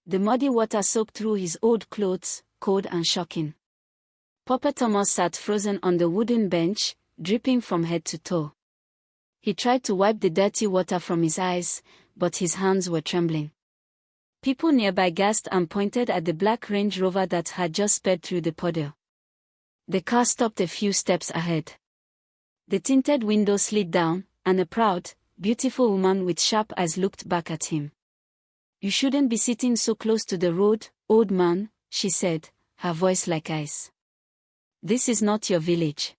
The muddy water soaked through his old clothes, cold and shocking. Papa Thomas sat frozen on the wooden bench, dripping from head to toe. He tried to wipe the dirty water from his eyes, but his hands were trembling. People nearby gasped and pointed at the black Range Rover that had just sped through the puddle. The car stopped a few steps ahead. The tinted window slid down, and a proud, beautiful woman with sharp eyes looked back at him. "You shouldn't be sitting so close to the road, old man," she said, her voice like ice. "This is not your village."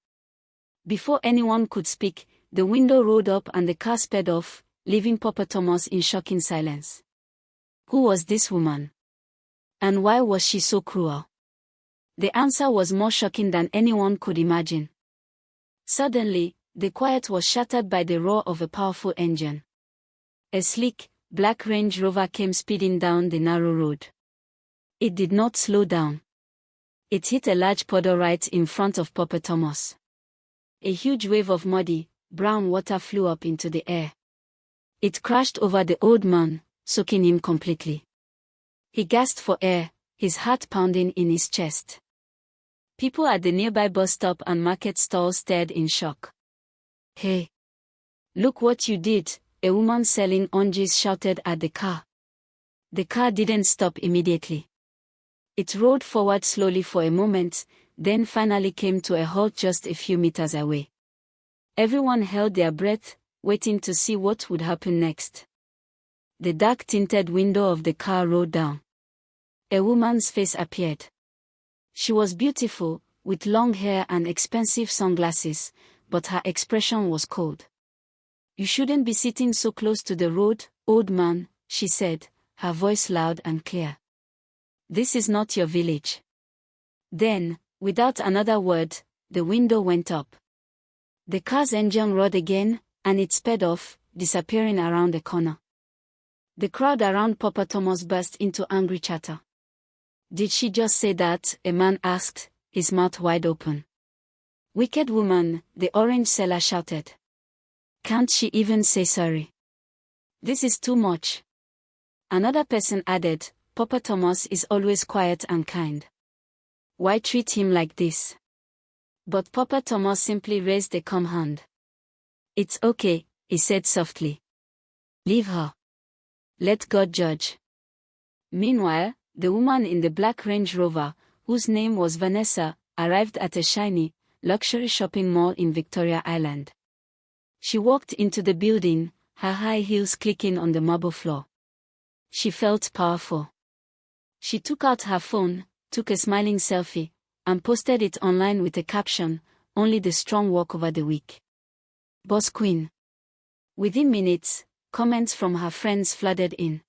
Before anyone could speak, the window rolled up and the car sped off, leaving Papa Thomas in shocking silence. Who was this woman? And why was she so cruel? The answer was more shocking than anyone could imagine. Suddenly, the quiet was shattered by the roar of a powerful engine. A sleek, black Range Rover came speeding down the narrow road. It did not slow down. It hit a large puddle right in front of Papa Thomas. A huge wave of muddy, brown water flew up into the air. It crashed over the old man, soaking him completely. He gasped for air, his heart pounding in his chest. People at the nearby bus stop and market stall stared in shock. "Hey! Look what you did," a woman selling oranges shouted at the car. The car didn't stop immediately. It rolled forward slowly for a moment, then finally came to a halt just a few meters away. Everyone held their breath, waiting to see what would happen next. The dark-tinted window of the car rolled down. A woman's face appeared. She was beautiful, with long hair and expensive sunglasses, but her expression was cold. "You shouldn't be sitting so close to the road, old man," she said, her voice loud and clear. "This is not your village." Then, without another word, the window went up. The car's engine roared again, and it sped off, disappearing around a corner. The crowd around Papa Thomas burst into angry chatter. "Did she just say that?" a man asked, his mouth wide open. "Wicked woman," the orange seller shouted. "Can't she even say sorry? This is too much." Another person added, "Papa Thomas is always quiet and kind. Why treat him like this?" But Papa Thomas simply raised a calm hand. "It's okay," he said softly. "Leave her. Let God judge." Meanwhile, the woman in the black Range Rover, whose name was Vanessa, arrived at a shiny, luxury shopping mall in Victoria Island. She walked into the building, her high heels clicking on the marble floor. She felt powerful. She took out her phone, took a smiling selfie, and posted it online with a caption, "Only the strong walk over the weak. Boss Queen." Within minutes, comments from her friends flooded in.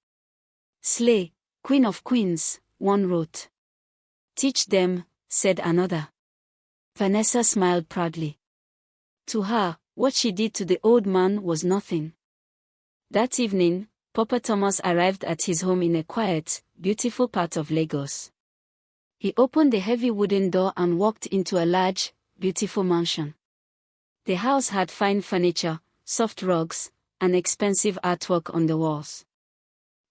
"Slay, Queen of Queens," one wrote. "Teach them," said another. Vanessa smiled proudly. To her, what she did to the old man was nothing. That evening, Papa Thomas arrived at his home in a quiet, beautiful part of Lagos. He opened the heavy wooden door and walked into a large, beautiful mansion. The house had fine furniture, soft rugs, and expensive artwork on the walls.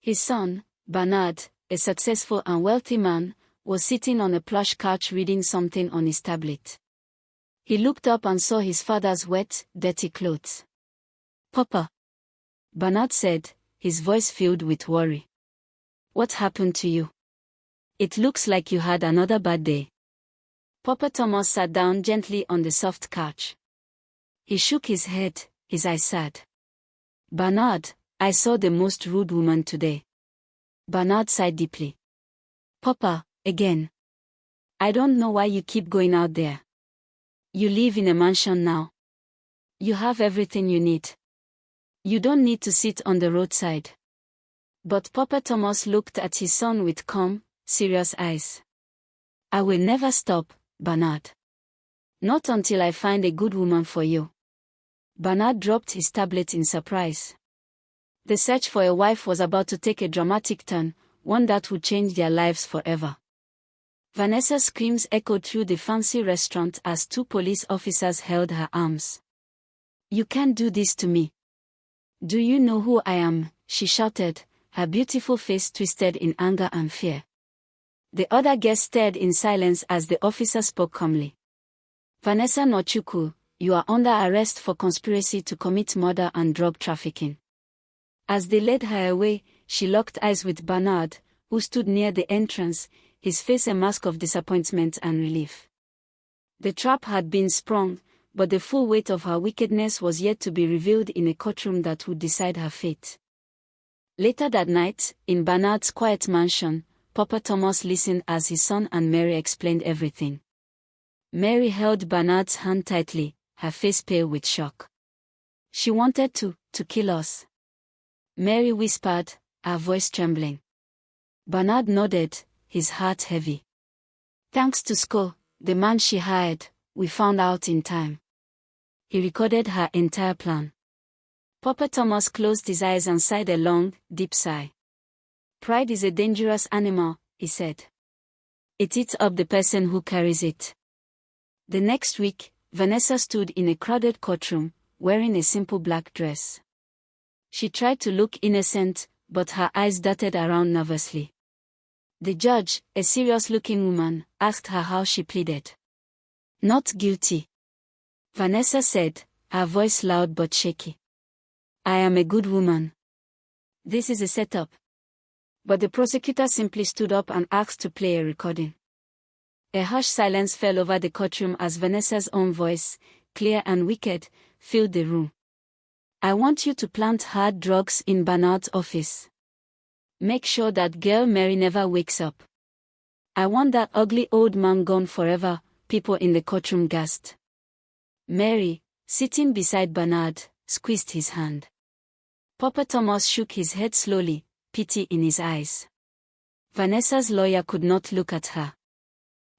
His son, Bernard, a successful and wealthy man, was sitting on a plush couch reading something on his tablet. He looked up and saw his father's wet, dirty clothes. "Papa," Bernard said, his voice filled with worry. "What happened to you? It looks like you had another bad day." Papa Thomas sat down gently on the soft couch. He shook his head, his eyes sad. "Bernard, I saw the most rude woman today." Bernard sighed deeply. "Papa, again. I don't know why you keep going out there. You live in a mansion now. You have everything you need. You don't need to sit on the roadside." But Papa Thomas looked at his son with calm, serious eyes. "I will never stop, Bernard. Not until I find a good woman for you." Bernard dropped his tablet in surprise. The search for a wife was about to take a dramatic turn, one that would change their lives forever. Vanessa's screams echoed through the fancy restaurant as two police officers held her arms. "You can't do this to me. Do you know who I am?" she shouted, her beautiful face twisted in anger and fear. The other guests stared in silence as the officer spoke calmly. Vanessa Nochukwu, you are under arrest for conspiracy to commit murder and drug trafficking. As they led her away, she locked eyes with Bernard, who stood near the entrance, his face a mask of disappointment and relief. The trap had been sprung, but the full weight of her wickedness was yet to be revealed in a courtroom that would decide her fate. Later that night, in Bernard's quiet mansion, Papa Thomas listened as his son and Mary explained everything. Mary held Bernard's hand tightly, her face pale with shock. She wanted to kill us. Mary whispered, her voice trembling. Bernard nodded, his heart heavy. Thanks to Sko, the man she hired, we found out in time. He recorded her entire plan. Papa Thomas closed his eyes and sighed a long, deep sigh. Pride is a dangerous animal, he said. It eats up the person who carries it. The next week, Vanessa stood in a crowded courtroom, wearing a simple black dress. She tried to look innocent, but her eyes darted around nervously. The judge, a serious-looking woman, asked her how she pleaded. Not guilty. Vanessa said, her voice loud but shaky. I am a good woman. This is a setup. But the prosecutor simply stood up and asked to play a recording. A harsh silence fell over the courtroom as Vanessa's own voice, clear and wicked, filled the room. I want you to plant hard drugs in Bernard's office. Make sure that girl Mary never wakes up. I want that ugly old man gone forever, people in the courtroom gasped. Mary, sitting beside Bernard, squeezed his hand. Papa Thomas shook his head slowly, pity in his eyes. Vanessa's lawyer could not look at her.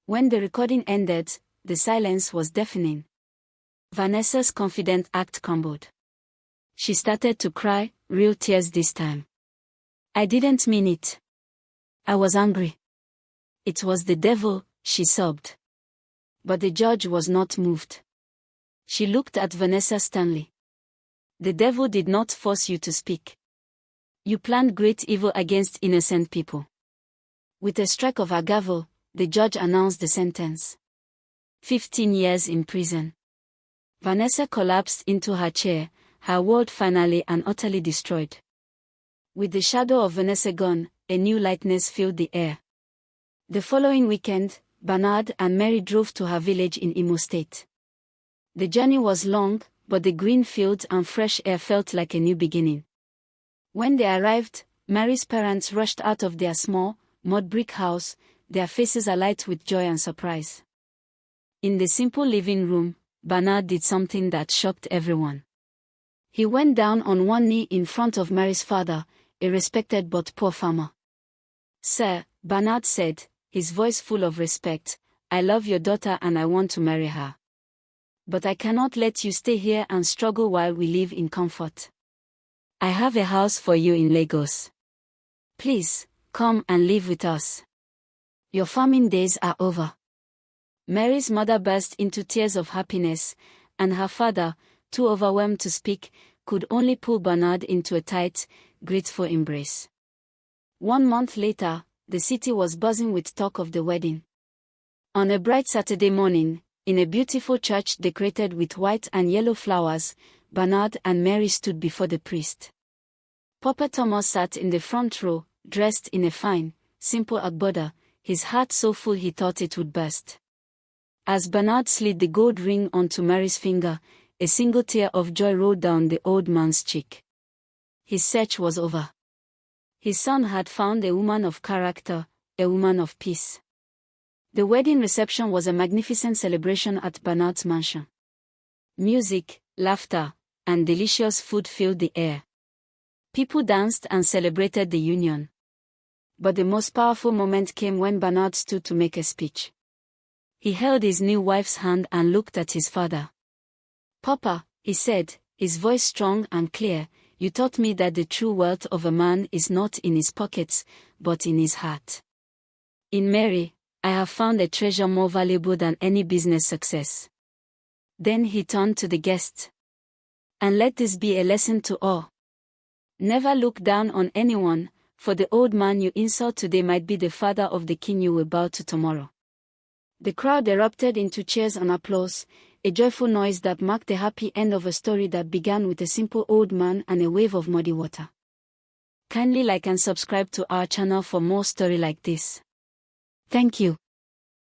When the recording ended, the silence was deafening. Vanessa's confident act crumbled. She started to cry, real tears this time. I didn't mean it. I was angry. It was the devil, she sobbed. But the judge was not moved. She looked at Vanessa sternly. The devil did not force you to speak. You planned great evil against innocent people. With a strike of her gavel, the judge announced the sentence. 15 years in prison. Vanessa collapsed into her chair, her world finally and utterly destroyed. With the shadow of Vanessa gone, a new lightness filled the air. The following weekend, Bernard and Mary drove to her village in Imo State. The journey was long, but the green fields and fresh air felt like a new beginning. When they arrived, Mary's parents rushed out of their small, mud brick house, their faces alight with joy and surprise. In the simple living room, Bernard did something that shocked everyone. He went down on one knee in front of Mary's father, a respected but poor farmer. Sir, Bernard said, his voice full of respect, I love your daughter and I want to marry her. But I cannot let you stay here and struggle while we live in comfort. I have a house for you in Lagos. Please, come and live with us. Your farming days are over. Mary's mother burst into tears of happiness, and her father, too overwhelmed to speak, could only pull Bernard into a tight, grateful embrace. 1 month later, the city was buzzing with talk of the wedding. On a bright Saturday morning, in a beautiful church decorated with white and yellow flowers, Bernard and Mary stood before the priest. Papa Thomas sat in the front row, dressed in a fine, simple agbada, his heart so full he thought it would burst. As Bernard slid the gold ring onto Mary's finger, a single tear of joy rolled down the old man's cheek. His search was over. His son had found a woman of character, a woman of peace. The wedding reception was a magnificent celebration at Bernard's mansion. Music, laughter, and delicious food filled the air. People danced and celebrated the union. But the most powerful moment came when Bernard stood to make a speech. He held his new wife's hand and looked at his father. Papa, he said, his voice strong and clear, you taught me that the true wealth of a man is not in his pockets, but in his heart. In Mary, I have found a treasure more valuable than any business success. Then he turned to the guests. And let this be a lesson to all. Never look down on anyone, for the old man you insult today might be the father of the king you will bow to tomorrow. The crowd erupted into cheers and applause, a joyful noise that marked the happy end of a story that began with a simple old man and a wave of muddy water. Kindly like and subscribe to our channel for more story like this. Thank you.